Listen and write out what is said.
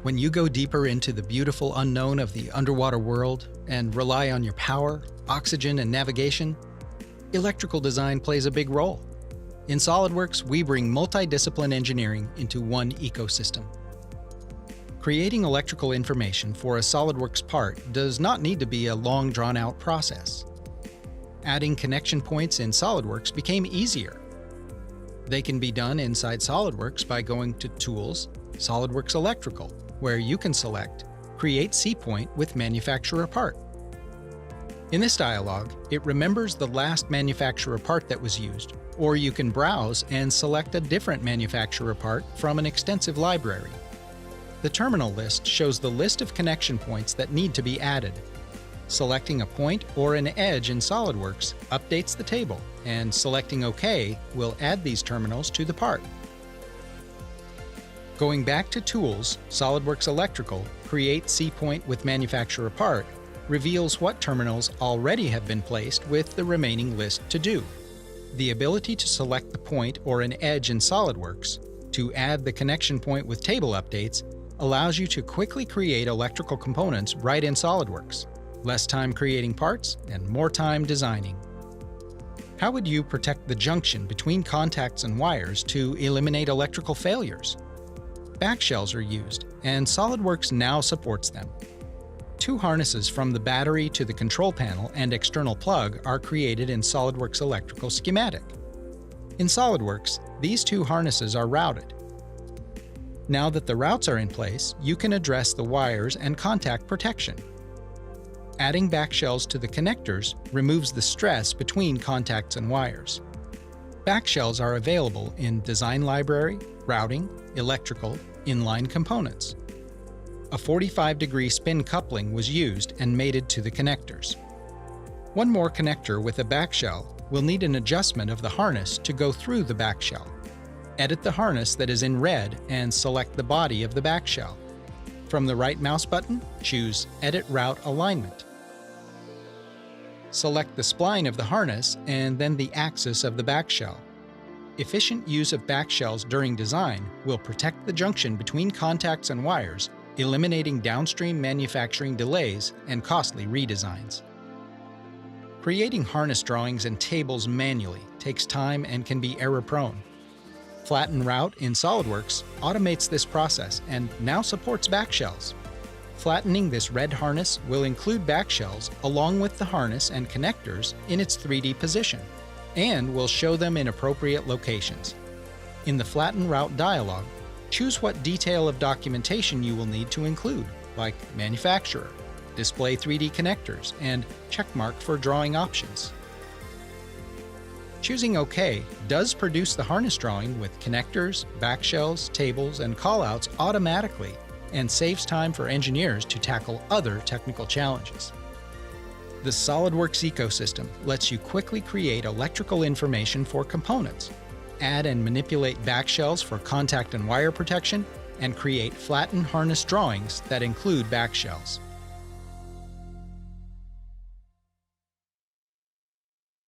When you go deeper into the beautiful unknown of the underwater world and rely on your power, oxygen, and navigation, electrical design plays a big role. In SOLIDWORKS, we bring multidiscipline engineering into one ecosystem. Creating electrical information for a SOLIDWORKS part does not need to be a long, drawn-out process. Adding connection points in SOLIDWORKS became easier. They can be done inside SOLIDWORKS by going to Tools, SOLIDWORKS Electrical, where you can select Create C-Point with Manufacturer Part. In this dialog, it remembers the last manufacturer part that was used, or you can browse and select a different manufacturer part from an extensive library. The terminal list shows the list of connection points that need to be added. Selecting a point or an edge in SOLIDWORKS updates the table, and selecting OK will add these terminals to the part. Going back to Tools, SOLIDWORKS Electrical, Create C-Point with Manufacturer Part reveals what terminals already have been placed with the remaining list to do. The ability to select the point or an edge in SOLIDWORKS, to add the connection point with table updates, allows you to quickly create electrical components right in SOLIDWORKS. Less time creating parts and more time designing. How would you protect the junction between contacts and wires to eliminate electrical failures? Backshells are used, and SOLIDWORKS now supports them. Two harnesses from the battery to the control panel and external plug are created in SOLIDWORKS Electrical schematic. In SOLIDWORKS, these two harnesses are routed. Now that the routes are in place, you can address the wires and contact protection. Adding backshells to the connectors removes the stress between contacts and wires. Backshells are available in Design Library, Routing, Electrical, Inline Components. A 45-degree spin coupling was used and mated to the connectors. One more connector with a backshell will need an adjustment of the harness to go through the backshell. Edit the harness that is in red and select the body of the backshell. From the right mouse button, choose Edit Route Alignment. Select the spline of the harness and then the axis of the backshell. Efficient use of backshells during design will protect the junction between contacts and wires, eliminating downstream manufacturing delays and costly redesigns. Creating harness drawings and tables manually takes time and can be error-prone. Flatten Route in SOLIDWORKS automates this process and now supports backshells. Flattening this red harness will include backshells along with the harness and connectors in its 3D position, and will show them in appropriate locations. In the Flatten Route dialog, choose what detail of documentation you will need to include, like manufacturer, display 3D connectors, and checkmark for drawing options. Choosing OK does produce the harness drawing with connectors, backshells, tables, and callouts automatically, and saves time for engineers to tackle other technical challenges. The SOLIDWORKS ecosystem lets you quickly create electrical information for components, add and manipulate backshells for contact and wire protection, and create flattened harness drawings that include backshells.